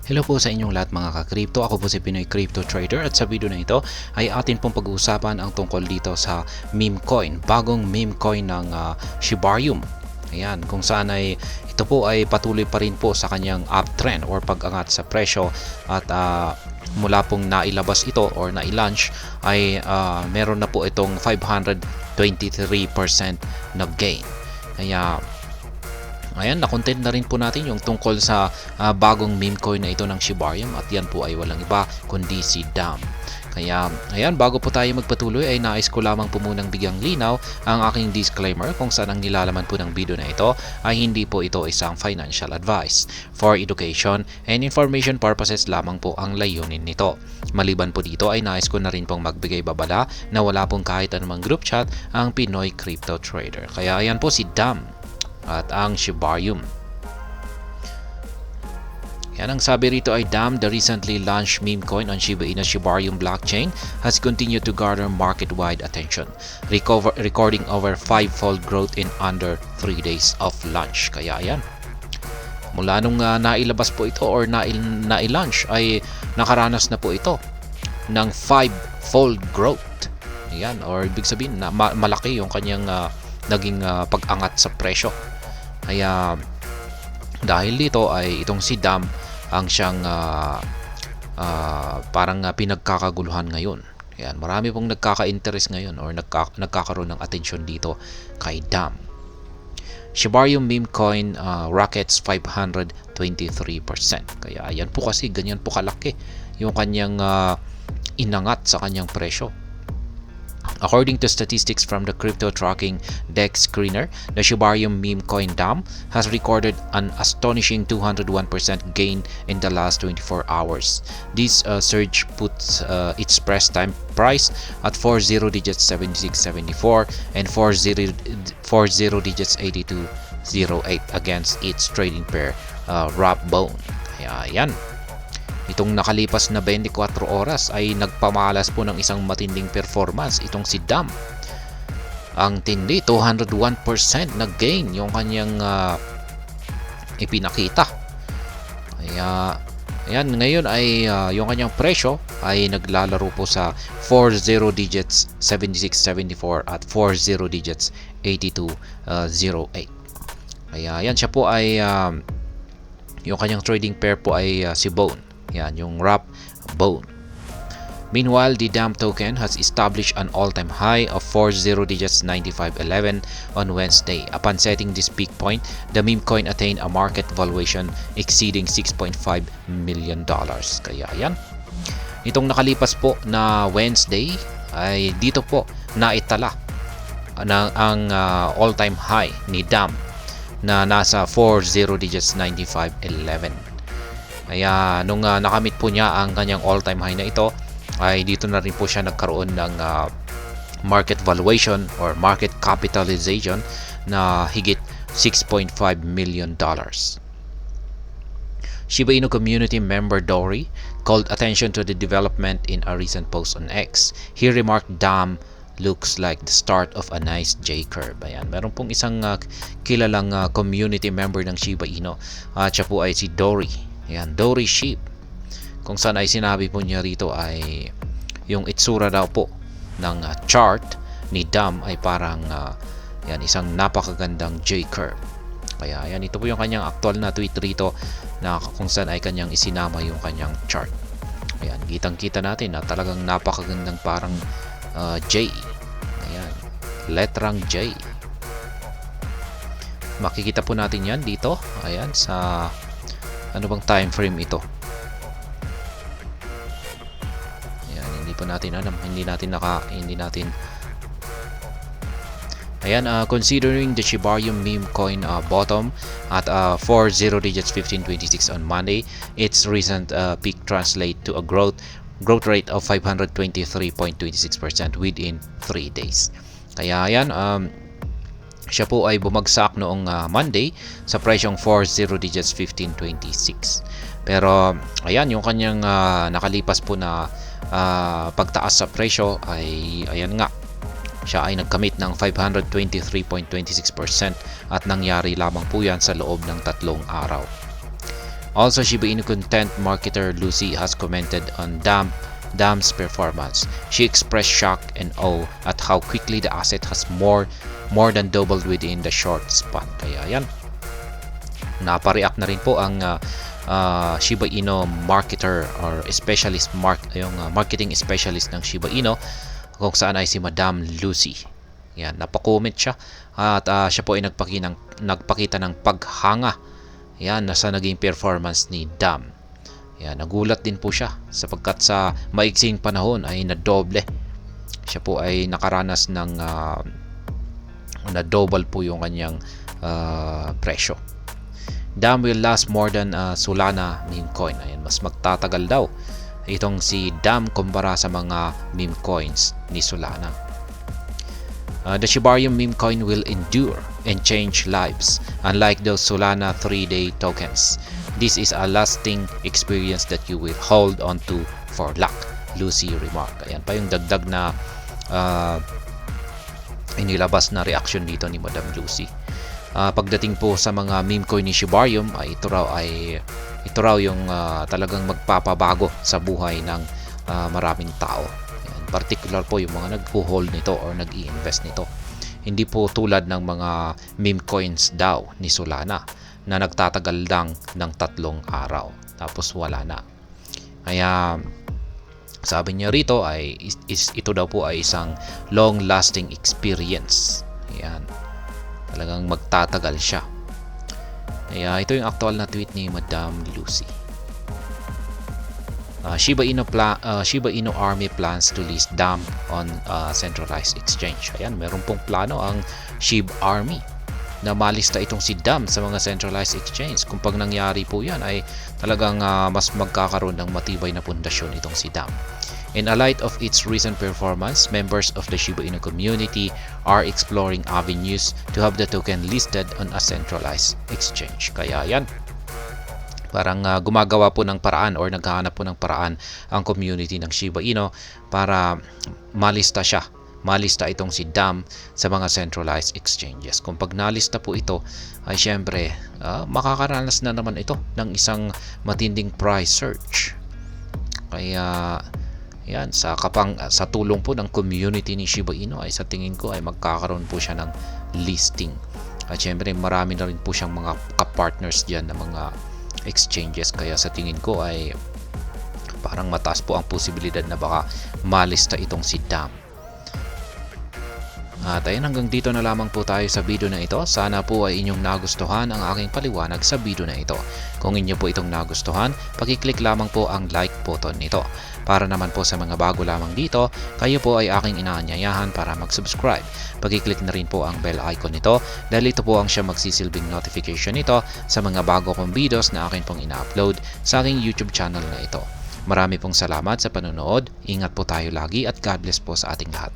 Hello po sa inyong lahat mga ka-crypto. Ako po si Pinoy Crypto Trader at sa video na ito ay atin pong pag-uusapan ang tungkol dito sa meme coin, bagong meme coin ng Shibarium. Ayan, kung saan ay ito po ay patuloy pa rin po sa kanyang uptrend or pag-angat sa presyo at mula pong nailabas ito or nai-launch ay meron na po itong 523% na gain. Kaya ayan, na-content na rin po natin yung tungkol sa bagong meme coin na ito ng Shibarium at yan po ay walang iba kundi si DAM. Kaya ayan, bago po tayo magpatuloy ay nais ko lamang po munang bigyang linaw ang aking disclaimer kung saan ang nilalaman po ng video na ito ay hindi po ito isang financial advice. For education and information purposes lamang po ang layunin nito. Maliban po dito ay nais ko na rin pong magbigay babala na wala pong kahit anumang group chat ang Pinoy Crypto Trader. Kaya ayan po si DAM at ang Shibarium. Yan ang sabi rito ay DAM, the recently launched meme coin on Shiba Inu Shibarium blockchain, has continued to garner market-wide attention, recording over 5-fold growth in under 3 days of launch. Kaya yan, mula nung nailabas po ito or nai-launch ay nakaranas na po ito ng 5-fold growth. Yan, or ibig sabihin na malaki yung kanyang naging pag-angat sa presyo. Kaya dahil dito ay itong si DAM ang siyang parang pinagkakaguluhan ngayon. Ayan, marami pong nagkaka-interest ngayon or nagkakaroon ng atensyon dito kay DAM. Shibarium meme coin rockets 523%. Kaya ayan po kasi ganyan po kalaki yung kanyang inangat sa kanyang presyo. According to statistics from the crypto tracking DEX screener, the Shibarium meme coin DAM has recorded an astonishing 201% gain in the last 24 hours. This surge puts its press time price at 40 digits 7674 and 40 digits 8208 against its trading pair Rapbone. Kaya yan. Itong nakalipas na 24 oras ay nagpamalas po ng isang matinding performance itong si DAM. Ang tindi, 201% na gain yung kanyang ipinakita. Kaya ayan, ngayon ay yung kanyang presyo ay naglalaro po sa 40 digits 7674 at 40 digits 8208. Kaya yan, siya po ay yung kanyang trading pair po ay si Bone. Yan, yung Rapbone. Meanwhile, the DAM token has established an all-time high of 40 digits 9511 on Wednesday. Upon setting this peak point, the meme coin attained a market valuation exceeding $6.5 million. Kaya yan. Itong nakalipas po na Wednesday ay dito po naitala ang all-time high ni DAM na nasa 40 digits 9511. Kaya nung nakamit po niya ang kanyang all-time high na ito, ay dito na rin po siya nagkaroon ng market valuation or market capitalization na higit $6.5 million. Shiba Inu community member Dory called attention to the development in a recent post on X. He remarked, DAM looks like the start of a nice J-curve. Ayan, meron pong isang kilalang community member ng Shiba Inu at siya po ay si Dory. Ayan, Dory Sheep. Kung saan ay sinabi po niya rito ay yung itsura daw po ng chart ni DAM ay parang yan, isang napakagandang J-curve. Kaya yan, ito po yung kanyang actual na tweet rito na kung saan ay kanyang isinama yung kanyang chart. Ayan, kitang-kita natin na talagang napakagandang parang J. Ayan, letrang J. Makikita po natin yan dito. Ayan, sa ano bang time frame ito? Ayan, hindi po natin alam, hindi natin ayan, considering the Shibarium meme coin bottom at 40 digits 1526 on Monday, its recent peak translate to a growth rate of 523.26% within 3 days. Kaya ayan, siya po ay bumagsak noong Monday sa presyong 40 digits 1526. Pero ayan, yung kanyang nakalipas po na pagtaas sa presyo ay ayan nga, siya ay nagkamit ng 523.26% at nangyari lamang po yan sa loob ng 3 araw. Also, Shiba Inu content marketer Lucy has commented on Dam's performance. She expressed shock and awe at how quickly the asset has more than doubled within the short span. Kaya yan, napareact na rin po ang Shiba Inu marketer or specialist yung marketing specialist ng Shiba Inu, kung saan ay si Madam Lucy. Yan, napakomment siya at siya po ay nagpakita ng paghanga yan nasa naging performance ni Dam. Yan, nagulat din po siya sapagkat sa maiksing panahon ay nadoble. Siya po ay nakaranas ng na-double po yung kanyang presyo. Dam will last more than Solana meme coin. Ayan, mas magtatagal daw itong si Dam kumpara sa mga meme coins ni Solana. The Shibarium meme coin will endure and change lives, unlike those Solana 3-day tokens. This is a lasting experience that you will hold on to for luck, Lucy remarked. Ayan pa yung dagdag na inilabas na reaction dito ni Madam Lucy. Pagdating po sa mga meme coin ni Shibarium, ito raw yung talagang magpapabago sa buhay ng maraming tao. Particular po yung mga nagpo-hold nito or nag-i-invest nito. Hindi po tulad ng mga meme coins daw ni Solana na nagtatagal lang ng 3 araw tapos wala na. Kaya sabi niya rito ay ito daw po ay isang long-lasting experience. Yan. Talagang magtatagal siya. Kaya ito yung actual na tweet ni Madam Lucy. Shiba Inu Army plans to list Dam on centralized exchange. Ayan, meron pong plano ang Shiba Army na malista itong si Dam sa mga centralized exchange. Kung pag nangyari po yan ay talagang mas magkakaroon ng matibay na pundasyon itong si Dam. In a light of its recent performance, members of the Shiba Inu community are exploring avenues to have the token listed on a centralized exchange. Kaya yan, parang gumagawa po ng paraan or naghahanap po ng paraan ang community ng Shiba Inu para malista itong si Dam sa mga centralized exchanges. Kung pag nalista po ito ay syempre makakaranas na naman ito ng isang matinding price surge. Kaya yan, sa tulong po ng community ni Shiba Inu ay sa tingin ko ay magkakaroon po siya ng listing. At syempre marami na rin po siyang mga ka-partners diyan na mga exchanges, kaya sa tingin ko ay parang mataas po ang posibilidad na baka malista itong si Dam. At ayun, hanggang dito na lamang po tayo sa video na ito. Sana po ay inyong nagustuhan ang aking paliwanag sa video na ito. Kung inyo po itong nagustuhan, pakiclick lamang po ang like button nito. Para naman po sa mga bago lamang dito, kayo po ay aking inaanyayahan para mag-subscribe. Pakiclick na rin po ang bell icon nito dahil ito po ang siya magsisilbing notification nito sa mga bago kong videos na akin pong ina-upload sa aking YouTube channel na ito. Marami pong salamat sa panonood. Ingat po tayo lagi at God bless po sa ating lahat.